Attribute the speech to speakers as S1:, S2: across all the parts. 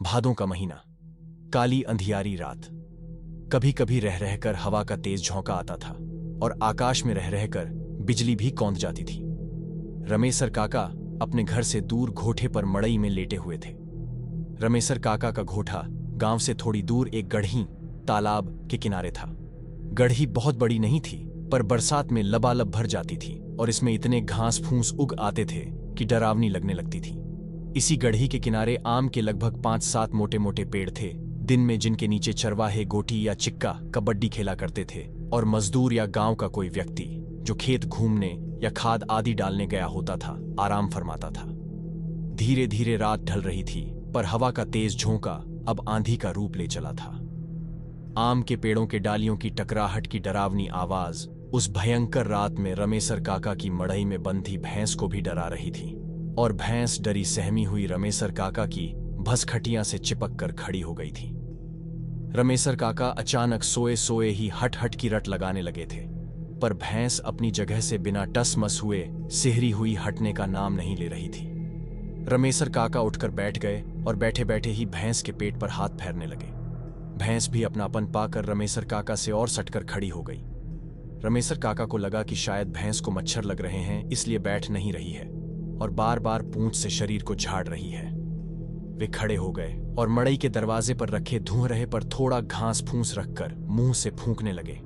S1: भादों का महीना, काली अंधियारी रात। कभी कभी रह रहकर हवा का तेज झोंका आता था और आकाश में रह रहकर बिजली भी कौंध जाती थी। रमेसर काका अपने घर से दूर घोठे पर मड़ई में लेटे हुए थे। रमेसर काका का घोठा गांव से थोड़ी दूर एक गढ़ी तालाब के किनारे था। गढ़ी बहुत बड़ी नहीं थी, पर बरसात में लबालब भर जाती थी और इसमें इतने घास फूस उग आते थे कि डरावनी लगने लगती थी। इसी गढ़ी के किनारे आम के लगभग 5-7 मोटे मोटे पेड़ थे, दिन में जिनके नीचे चरवाहे गोटी या चिक्का कबड्डी खेला करते थे और मजदूर या गांव का कोई व्यक्ति जो खेत घूमने या खाद आदि डालने गया होता था आराम फरमाता था। धीरे धीरे रात ढल रही थी, पर हवा का तेज झोंका अब आंधी का रूप ले चला था। आम के पेड़ों के डालियों की टकराहट की डरावनी आवाज उस भयंकर रात में रमेसर काका की मड़ई में बंधी भैंस को भी डरा रही थी, और भैंस डरी सहमी हुई रमेसर काका की भसखटियां से चिपक कर खड़ी हो गई थी। रमेसर काका अचानक सोए सोए ही हट हट की रट लगाने लगे थे, पर भैंस अपनी जगह से बिना टस मस हुए सिहरी हुई हटने का नाम नहीं ले रही थी। रमेसर काका उठकर बैठ गए और बैठे बैठे ही भैंस के पेट पर हाथ फेरने लगे। भैंस भी अपनापन पाकर रमेसर काका से और सटकर खड़ी हो गई। रमेसर काका को लगा कि शायद भैंस को मच्छर लग रहे हैं, इसलिए बैठ नहीं रही है और बार बार पूंछ से शरीर को झाड़ रही है। वे खड़े हो गए और मड़ई के दरवाजे पर रखे धुआं पर थोड़ा घास फूस रखकर मुंह से फूंकने लगे।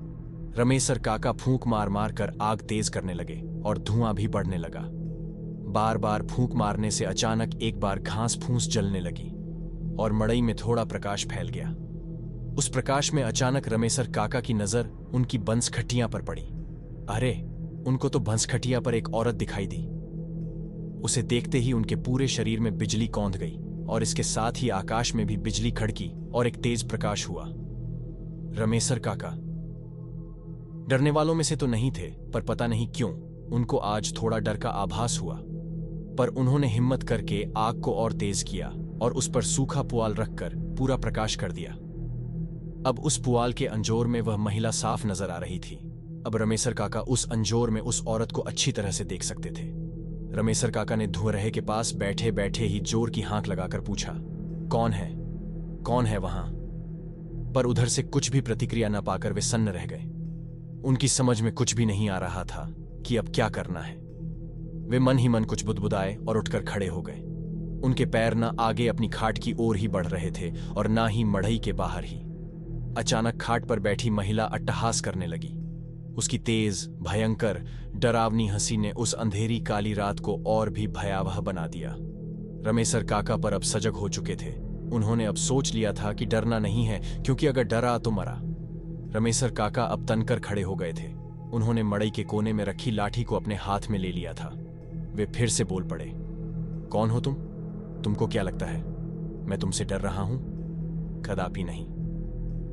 S1: रमेसर काका फूंक मार मार कर आग तेज करने लगे और धुआं भी बढ़ने लगा। बार बार फूंक मारने से अचानक एक बार घास फूस जलने लगी और मड़ई में थोड़ा प्रकाश फैल गया। उस प्रकाश में अचानक रमेसर काका की नजर उनकी बंसखटिया पर पड़ी। अरे, उनको तो बंसखटिया पर एक औरत दिखाई दी। उसे देखते ही उनके पूरे शरीर में बिजली कौंध गई और इसके साथ ही आकाश में भी बिजली खड़की और एक तेज प्रकाश हुआ। रमेसर काका डरने वालों में से तो नहीं थे, पर पता नहीं क्यों उनको आज थोड़ा डर का आभास हुआ। पर उन्होंने हिम्मत करके आग को और तेज किया और उस पर सूखा पुआल रखकर पूरा प्रकाश कर दिया। अब उस पुआल के अंजोर में वह महिला साफ नजर आ रही थी। अब रमेसर काका उस अंजोर में उस औरत को अच्छी तरह से देख सकते थे। रमेसर काका ने धुआं के पास बैठे बैठे ही जोर की हाँक लगाकर पूछा, कौन है वहां? पर उधर से कुछ भी प्रतिक्रिया न पाकर वे सन्न रह गए। उनकी समझ में कुछ भी नहीं आ रहा था कि अब क्या करना है। वे मन ही मन कुछ बुदबुदाए और उठकर खड़े हो गए। उनके पैर न आगे अपनी खाट की ओर ही बढ़ रहे थे और ना ही मड़ई के बाहर ही। अचानक खाट पर बैठी महिला अट्टहास करने लगी। उसकी तेज, भयंकर, डरावनी हंसी ने उस अंधेरी काली रात को और भी भयावह बना दिया। रमेसर काका पर अब सजग हो चुके थे। उन्होंने अब सोच लिया था कि डरना नहीं है, क्योंकि अगर डरा तो मरा। रमेसर काका अब तनकर खड़े हो गए थे। उन्होंने मड़ई के कोने में रखी लाठी को अपने हाथ में ले लिया था। वे फिर से बोल पड़े, कौन हो तुम? तुमको क्या लगता है मैं तुमसे डर रहा हूं? कदापि नहीं।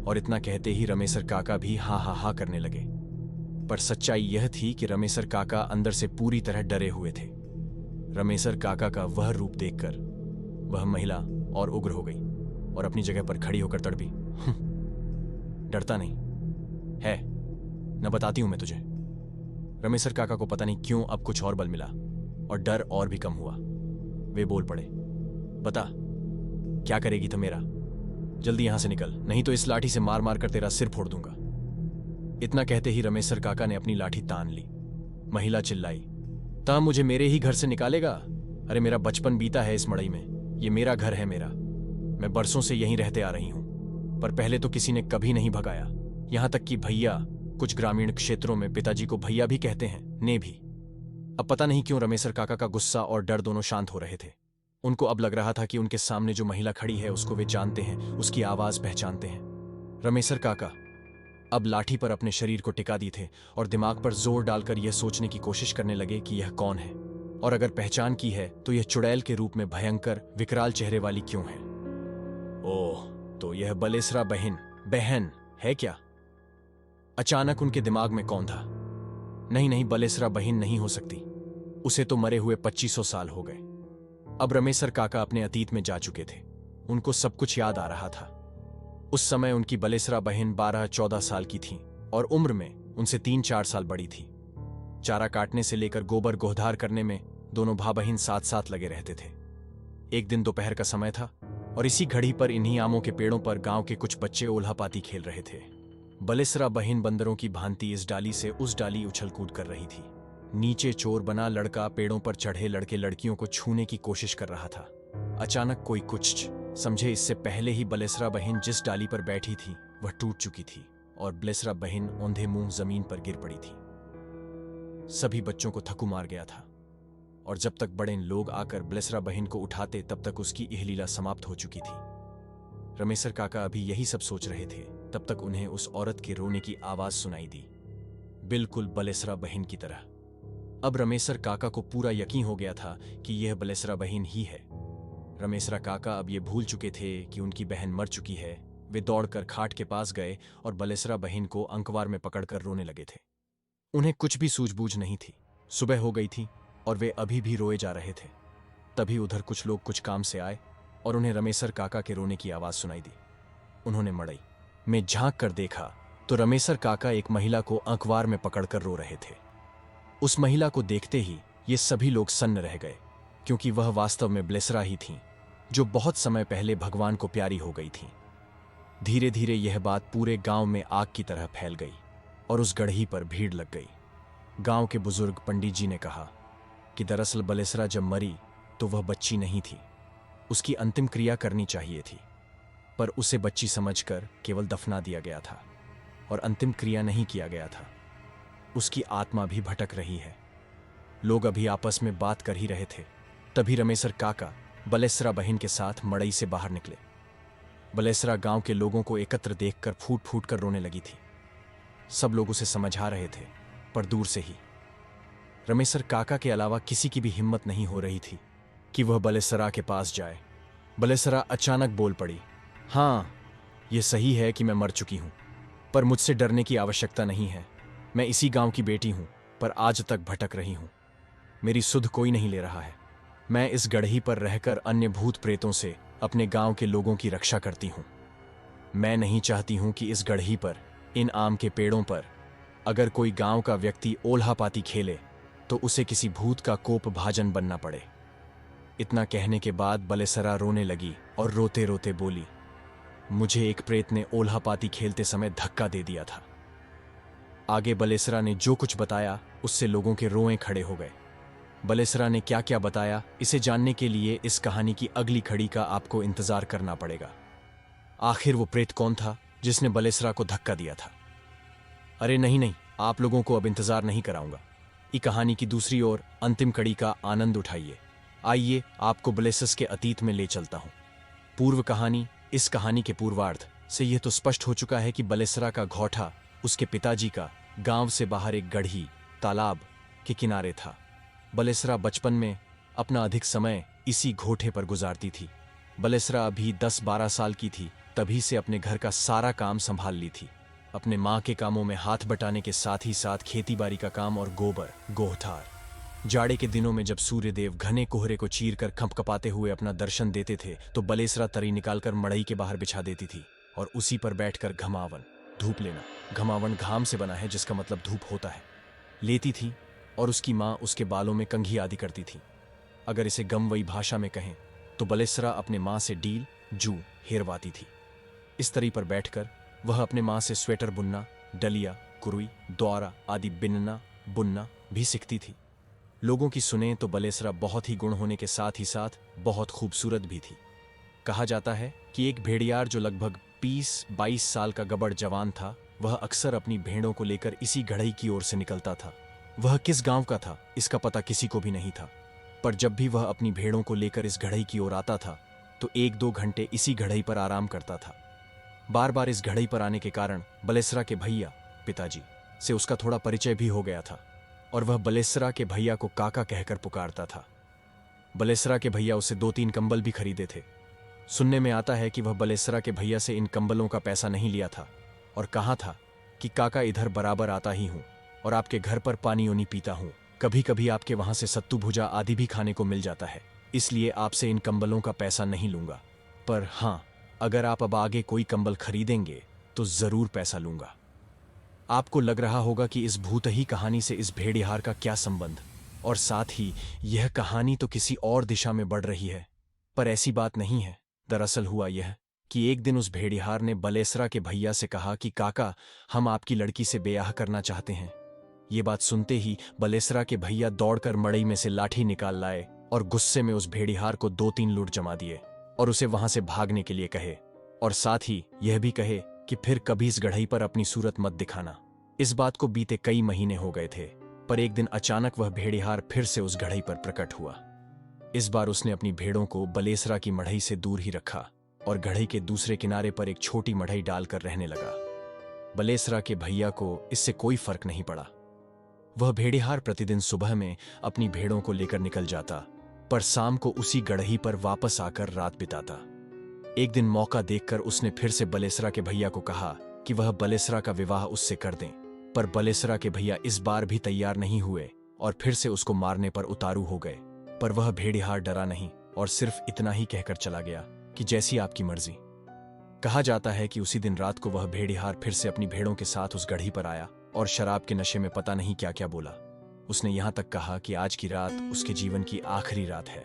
S1: और इतना कहते ही रमेसर काका भी हा करने लगे। पर सच्चाई यह थी कि रमेसर काका अंदर से पूरी तरह डरे हुए थे। रमेसर काका का वह रूप देखकर वह महिला और उग्र हो गई और अपनी जगह पर खड़ी होकर तड़पी, डरता नहीं है न, बताती हूं मैं तुझे। रमेसर काका को पता नहीं क्यों अब कुछ और बल मिला और डर और भी कम हुआ। वे बोल पड़े, बता क्या करेगी तो मेरा? जल्दी यहां से निकल, नहीं तो इस लाठी से मार मार कर तेरा सिर फोड़ दूंगा। इतना कहते ही रमेसर काका ने अपनी लाठी तान ली। महिला चिल्लाई, ता मुझे मेरे ही घर से निकालेगा? अरे, मेरा बचपन बीता है इस मड़ई में, ये मेरा घर है मेरा। मैं बरसों से यहीं रहते आ रही हूं, पर पहले तो किसी ने कभी नहीं भगाया। यहां तक कि भैया, कुछ ग्रामीण क्षेत्रों में पिताजी को भैया भी कहते हैं, ने भी। अब पता नहीं क्यों रमेसर काका का गुस्सा और डर दोनों शांत हो रहे थे। उनको अब लग रहा था कि उनके सामने जो महिला खड़ी है उसको वे जानते हैं, उसकी आवाज पहचानते हैं। रमेसर काका अब लाठी पर अपने शरीर को टिका दिए थे और दिमाग पर जोर डालकर यह सोचने की कोशिश करने लगे कि यह कौन है, और अगर पहचान की है तो यह चुड़ैल के रूप में भयंकर विकराल चेहरे वाली क्यों है। ओह, तो यह बलेसरा बहन है क्या? अचानक उनके दिमाग में कौंधा। नहीं, बलेसरा बहन नहीं हो सकती। उसे तो मरे हुए 2500 साल हो गए। अब रमेसर काका अपने अतीत में जा चुके थे। उनको सब कुछ याद आ रहा था। उस समय उनकी बलेसरा बहन 12-14 साल की थी और उम्र में उनसे 3-4 साल बड़ी थी। चारा काटने से लेकर गोबर गोहधार करने में दोनों भाई बहन साथ साथ लगे रहते थे। एक दिन दोपहर का समय था और इसी घड़ी पर इन्हीं आमों के पेड़ों पर गांव के कुछ बच्चे ओल्हापाती खेल रहे थे। बलेसरा बहिन बंदरों की भांति इस डाली से उस डाली उछल कूद कर रही थी। नीचे चोर बना लड़का पेड़ों पर चढ़े लड़के लड़कियों को छूने की कोशिश कर रहा था। अचानक कोई कुछ समझे इससे पहले ही बलेसरा बहिन जिस डाली पर बैठी थी वह टूट चुकी थी और बलेसरा बहिन औंधे मुंह जमीन पर गिर पड़ी थी। सभी बच्चों को थकू मार गया था और जब तक बड़े लोग आकर बलेसरा बहिन को उठाते तब तक उसकी यह लीला समाप्त हो चुकी थी। रमेसर काका अभी यही सब सोच रहे थे तब तक उन्हें उस औरत के रोने की आवाज सुनाई दी, बिल्कुल बलेसरा बहिन की तरह। अब रमेसर काका को पूरा यकीन हो गया था कि यह बलेसरा बहिन ही है। रमेसरा काका अब ये भूल चुके थे कि उनकी बहन मर चुकी है। वे दौड़कर खाट के पास गए और बलेसरा बहिन को अंकवार में पकड़कर रोने लगे थे। उन्हें कुछ भी सूझबूझ नहीं थी। सुबह हो गई थी और वे अभी भी रोए जा रहे थे। तभी उधर कुछ लोग कुछ काम से आए और उन्हें रमेसर काका के रोने की आवाज सुनाई दी। उन्होंने मड़ई में झांक कर देखा तो रमेसर काका एक महिला को अंकवार में पकड़कर रो रहे थे। उस महिला को देखते ही ये सभी लोग सन्न रह गए, क्योंकि वह वास्तव में बलेसरा ही थीं, जो बहुत समय पहले भगवान को प्यारी हो गई थीं। धीरे धीरे यह बात पूरे गांव में आग की तरह फैल गई और उस गढ़ी पर भीड़ लग गई। गांव के बुजुर्ग पंडित जी ने कहा कि दरअसल बलेसरा जब मरी तो वह बच्ची नहीं थी, उसकी अंतिम क्रिया करनी चाहिए थी, पर उसे बच्ची समझकर केवल दफना दिया गया था और अंतिम क्रिया नहीं किया गया था। उसकी आत्मा भी भटक रही है। लोग अभी आपस में बात कर ही रहे थे, तभी रमेसर काका बलेसरा बहिन के साथ मड़ई से बाहर निकले। बलेसरा गांव के लोगों को एकत्र देखकर फूट फूट कर रोने लगी थी। सब लोग उसे समझा रहे थे, पर दूर से ही। रमेसर काका के अलावा किसी की भी हिम्मत नहीं हो रही थी कि वह बलेसरा के पास जाए। बलेसरा अचानक बोल पड़ी, हाँ, यह सही है कि मैं मर चुकी हूं, पर मुझसे डरने की आवश्यकता नहीं है। मैं इसी गांव की बेटी हूं, पर आज तक भटक रही हूं। मेरी सुध कोई नहीं ले रहा है। मैं इस गढ़ी पर रहकर अन्य भूत प्रेतों से अपने गांव के लोगों की रक्षा करती हूं। मैं नहीं चाहती हूं कि इस गढ़ी पर, इन आम के पेड़ों पर, अगर कोई गांव का व्यक्ति ओल्हापाती खेले तो उसे किसी भूत का कोप भाजन बनना पड़े। इतना कहने के बाद बलेसरा रोने लगी और रोते रोते बोली, मुझे एक प्रेत ने ओल्हापाती खेलते समय धक्का दे दिया था। आगे बलेसरा ने जो कुछ बताया उससे लोगों के रोएं खड़े हो गए। बलेसरा ने क्या क्या बताया, इसे जानने के लिए इस कहानी की अगली कड़ी का आपको इंतजार करना पड़ेगा। आखिर वो प्रेत कौन था जिसने बलेसरा को धक्का दिया था? अरे नहीं, आप लोगों को अब इंतजार नहीं कराऊंगा। ये कहानी की दूसरी ओर अंतिम कड़ी का आनंद उठाइए। आइए आपको बलेसस के अतीत में ले चलता हूं। पूर्व कहानी, इस कहानी के पूर्वार्ध से यह तो स्पष्ट हो चुका है कि बलेसरा का घौठा उसके पिताजी का गांव से बाहर एक गढ़ी, तालाब के किनारे था। बलेसरा बचपन में अपना अधिक समय इसी घोठे पर गुजारती थी। बलेसरा अभी 10-12 साल की थी, तभी से अपने घर का सारा काम संभाल ली थी। अपने माँ के कामों में हाथ बटाने के साथ ही साथ खेतीबाड़ी का काम और गोबर, गोहठार। जाड़े के दिनों में जब सूर्यदेव घने कोहरे को चीरकर खपखपाते हुए अपना दर्शन देते थे तो बलेसरा तरी निकालकर मड़ई के बाहर बिछा देती थी और उसी पर बैठकर घमावन, धूप लेना, घमावन घाम से बना है जिसका मतलब धूप होता है, लेती थी और उसकी माँ उसके बालों में कंघी आदि करती थी। अगर इसे गमवई भाषा में कहें तो बलेसरा अपने माँ से डील, जू हेरवाती थी। इस तरी पर बैठकर वह अपने माँ से स्वेटर बुनना, डलिया, कुरुई, द्वारा आदि बिनना बुनना भी सीखती थी। लोगों की सुने तो बलेसरा बहुत ही गुण होने के साथ ही साथ बहुत खूबसूरत भी थी। कहा जाता है कि एक भेड़ियार जो लगभग 20-22 साल का गबड़ जवान था, वह अक्सर अपनी भेड़ों को लेकर इसी गढ़ई की ओर से निकलता था। वह किस गांव का था इसका पता किसी को भी नहीं था, पर जब भी वह अपनी भेड़ों को लेकर इस गढ़ई की ओर आता था तो 1-2 घंटे इसी गढ़ई पर आराम करता था। बार बार इस घड़ई पर आने के कारण बलेसरा के भैया, पिताजी से उसका थोड़ा परिचय भी हो गया था और वह बलेसरा के भैया को काका कहकर पुकारता था। बलेसरा के भैया उसे 2-3 कंबल भी खरीदे थे। सुनने में आता है कि वह बलेसरा के भैया से इन कंबलों का पैसा नहीं लिया था और कहा था कि काका इधर बराबर आता ही हूं और आपके घर पर पानी ओनी पीता हूं, कभी कभी आपके वहां से सत्तू भुजा आदि भी खाने को मिल जाता है, इसलिए आपसे इन कंबलों का पैसा नहीं लूंगा, पर हां, अगर आप अब आगे कोई कंबल खरीदेंगे तो जरूर पैसा लूंगा। आपको लग रहा होगा कि इस भूतही कहानी से इस भेड़िहार का क्या संबंध, और साथ ही यह कहानी तो किसी और दिशा में बढ़ रही है, पर ऐसी बात नहीं है। दरअसल हुआ यह कि एक दिन उस भेड़िहार ने बलेसरा के भैया से कहा कि काका, हम आपकी लड़की से ब्याह करना चाहते हैं। ये बात सुनते ही बलेसरा के भैया दौड़कर मड़ई में से लाठी निकाल लाए और गुस्से में उस भेड़िहार को 2-3 लूट जमा दिए और उसे वहां से भागने के लिए कहे, और साथ ही यह भी कहे कि फिर कभी इस गढ़ई पर अपनी सूरत मत दिखाना। इस बात को बीते कई महीने हो गए थे, पर एक दिन अचानक वह भेड़िहार फिर से उस गढ़ई पर प्रकट हुआ। इस बार उसने अपनी भेड़ों को बलेसरा की मढ़ई से दूर ही रखा और गढ़ई के दूसरे किनारे पर एक छोटी मढ़ई डालकर रहने लगा। बलेसरा के भैया को इससे कोई फर्क नहीं पड़ा। वह भेड़िहार प्रतिदिन सुबह में अपनी भेड़ों को लेकर निकल जाता, पर शाम को उसी गढ़ई पर वापस आकर रात बिताता। एक दिन मौका देखकर उसने फिर से बलेसरा के भैया को कहा कि वह बलेसरा का विवाह उससे कर दें, पर बलेसरा के भैया इस बार भी तैयार नहीं हुए और फिर से उसको मारने पर उतारू हो गए। पर वह भेड़िहार डरा नहीं और सिर्फ इतना ही कहकर चला गया कि जैसी आपकी मर्जी। कहा जाता है कि उसी दिन रात को वह भेड़िहार फिर से अपनी भेड़ों के साथ उस गढ़ी पर आया और शराब के नशे में पता नहीं क्या क्या बोला। उसने यहां तक कहा कि आज की रात उसके जीवन की आखिरी रात है।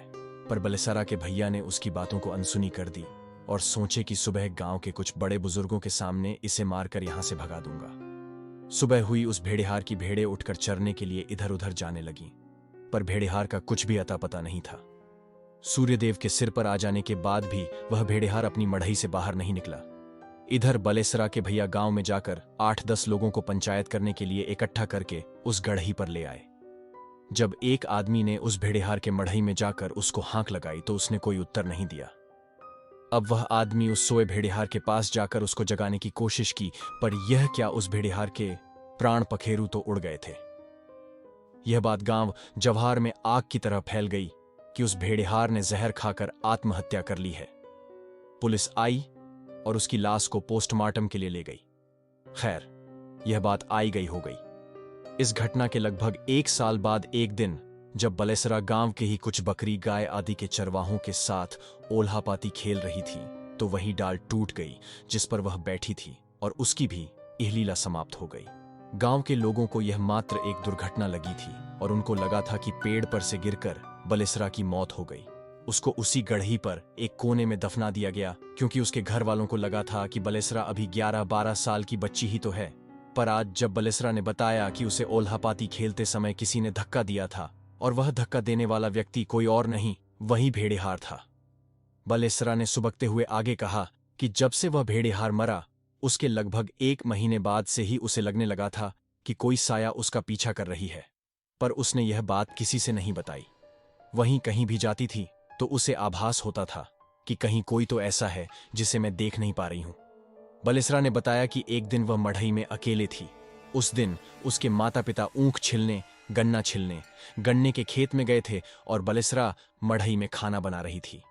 S1: पर बलेसरा के भैया ने उसकी बातों को अनसुनी कर दी और सोचे कि सुबह गांव के कुछ बड़े बुजुर्गों के सामने इसे मारकर यहां से भगा दूंगा। सुबह हुई, उस भेड़िहार की भेड़ें उठकर चरने के लिए इधर उधर जाने लगीं, पर भेड़िहार का कुछ भी अता पता नहीं था। सूर्यदेव के सिर पर आ जाने के बाद भी वह भेड़िहार अपनी मढ़ई से बाहर नहीं निकला। इधर बलेसरा के भैया गांव में जाकर 8-10 लोगों को पंचायत करने के लिए इकट्ठा करके उस गढ़ी पर ले आए। जब एक आदमी ने उस भेड़िहार के मढ़ई में जाकर उसको हाँक लगाई तो उसने कोई उत्तर नहीं दिया। अब वह आदमी उस सोए भेड़िहार के पास जाकर उसको जगाने की कोशिश की, पर यह क्या, उस भेड़िहार के प्राण पखेरु तो उड़ गए थे। यह बात गांव जवाहर में आग की तरह फैल गई कि उस भेड़िहार ने जहर खाकर आत्महत्या कर ली है। पुलिस आई और उसकी लाश को पोस्टमार्टम के लिए ले गई। खैर, यह बात आई गई हो गई। इस घटना के लगभग 1 साल बाद एक दिन जब बलेसरा गांव के ही कुछ बकरी, गाय आदि के चरवाहों के साथ ओल्हापाती खेल रही थी, तो वही डाल टूट गई जिस पर वह बैठी थी और उसकी भी इहलीला समाप्त हो गई। गांव के लोगों को यह मात्र एक दुर्घटना लगी थी और उनको लगा था कि पेड़ पर से गिरकर बलेसरा की मौत हो गई। उसको उसी गढ़ी पर एक कोने में दफना दिया गया, क्योंकि उसके घर वालों को लगा था कि बलेसरा अभी 11-12 साल की बच्ची ही तो है। पर आज जब बलेसरा ने बताया कि उसे ओल्हापाती खेलते समय किसी ने धक्का दिया था और वह धक्का देने वाला व्यक्ति कोई और नहीं, वही भेड़िहार था। बलेसरा ने सुबकते हुए आगे कहा कि जब से वह भेड़िहार मरा, उसके लगभग 1 महीने बाद से ही उसे लगने लगा था कि कोई साया उसका पीछा कर रही है, पर उसने यह बात किसी से नहीं बताई। वहीं कहीं भी जाती थी तो उसे आभास होता था कि कहीं कोई तो ऐसा है जिसे मैं देख नहीं पा रही हूं। बलेसरा ने बताया कि एक दिन वह मढ़ई में अकेले थी। उस दिन उसके माता पिता ऊख छिलने, गन्ना छिलने, गन्ने के खेत में गए थे और बलेसरा मढ़ई में खाना बना रही थी।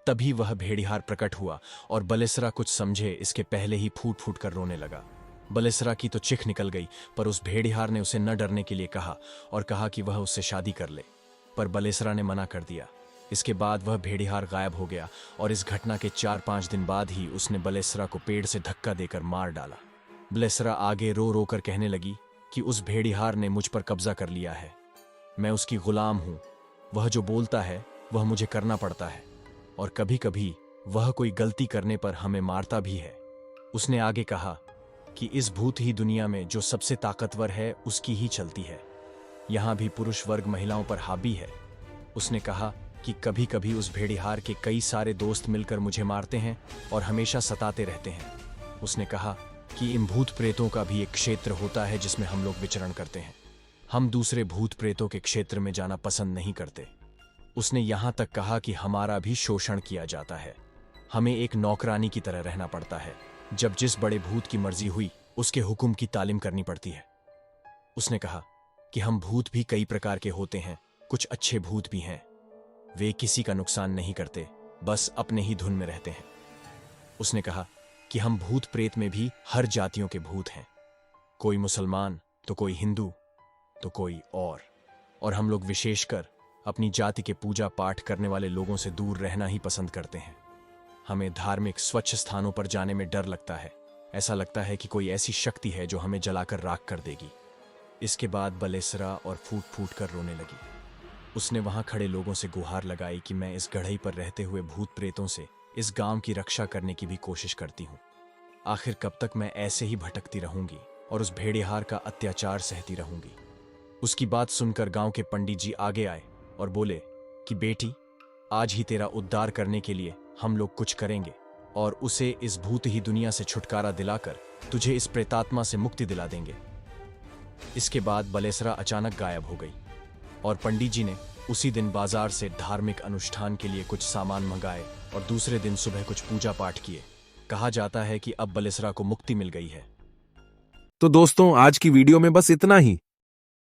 S1: तभी वह भेड़िहार प्रकट हुआ और बलेसरा कुछ समझे इसके पहले ही फूट फूट कर रोने लगा। बलेसरा की तो चिख निकल गई, पर उस भेड़िहार ने उसे न डरने के लिए कहा और कहा कि वह उससे शादी कर ले, पर बलेसरा ने मना कर दिया। इसके बाद वह भेड़िहार गायब हो गया और इस घटना के 4-5 दिन बाद ही उसने बलेसरा को पेड़ से धक्का देकर मार डाला। बलेसरा आगे रो रो कर कहने लगी कि उस भेड़िहार ने मुझ पर कब्जा कर लिया है, मैं उसकी गुलाम हूं, वह जो बोलता है वह मुझे करना पड़ता है और कभी कभी वह कोई गलती करने पर हमें मारता भी है। उसने आगे कहा कि इस भूत ही दुनिया में जो सबसे ताकतवर है उसकी ही चलती है, यहां भी पुरुष वर्ग महिलाओं पर हावी है। उसने कहा कि कभी कभी उस भेड़िहार के कई सारे दोस्त मिलकर मुझे मारते हैं और हमेशा सताते रहते हैं। उसने कहा कि इन भूत प्रेतों का भी एक क्षेत्र होता है जिसमें हम लोग विचरण करते हैं। हम दूसरे भूत प्रेतों के क्षेत्र में जाना पसंद नहीं करते। उसने यहां तक कहा कि हमारा भी शोषण किया जाता है, हमें एक नौकरानी की तरह रहना पड़ता है। जब जिस बड़े भूत की मर्जी हुई उसके हुक्म की तालीम करनी पड़ती है। उसने कहा कि हम भूत भी कई प्रकार के होते हैं, कुछ अच्छे भूत भी हैं, वे किसी का नुकसान नहीं करते, बस अपने ही धुन में रहते हैं। उसने कहा कि हम भूत प्रेत में भी हर जातियों के भूत हैं, कोई मुसलमान तो कोई हिंदू तो कोई और हम लोग विशेषकर अपनी जाति के पूजा पाठ करने वाले लोगों से दूर रहना ही पसंद करते हैं। हमें धार्मिक स्वच्छ स्थानों पर जाने में डर लगता है, ऐसा लगता है कि कोई ऐसी शक्ति है जो हमें जलाकर राख कर देगी। इसके बाद बलेसरा और फूट फूट कर रोने लगी। उसने वहां खड़े लोगों से गुहार लगाई कि मैं इस गढ़ई पर रहते हुए भूत प्रेतों से इस गांव की रक्षा करने की भी कोशिश करती हूँ। आखिर कब तक मैं ऐसे ही भटकती रहूंगी और उस भेड़िहार का अत्याचार सहती रहूंगी। उसकी बात सुनकर गांव के पंडित जी आगे आए और बोले कि बेटी, आज ही तेरा उद्धार करने के लिए हम लोग कुछ करेंगे और उसे इस भूत ही दुनिया से छुटकारा दिलाकर तुझे इस प्रेतात्मा से मुक्ति दिला देंगे। इसके बाद बलेसरा अचानक गायब हो गई और पंडित जी ने उसी दिन बाजार से धार्मिक अनुष्ठान के लिए कुछ सामान मंगाए और दूसरे दिन सुबह कुछ पूजा पाठ किए। कहा जाता है कि अब बलेसरा को मुक्ति मिल गई है।
S2: तो दोस्तों, आज की वीडियो में बस इतना ही।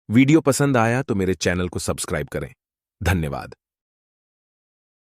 S2: वीडियो पसंद आया तो मेरे चैनल को सब्सक्राइब करें। धन्यवाद।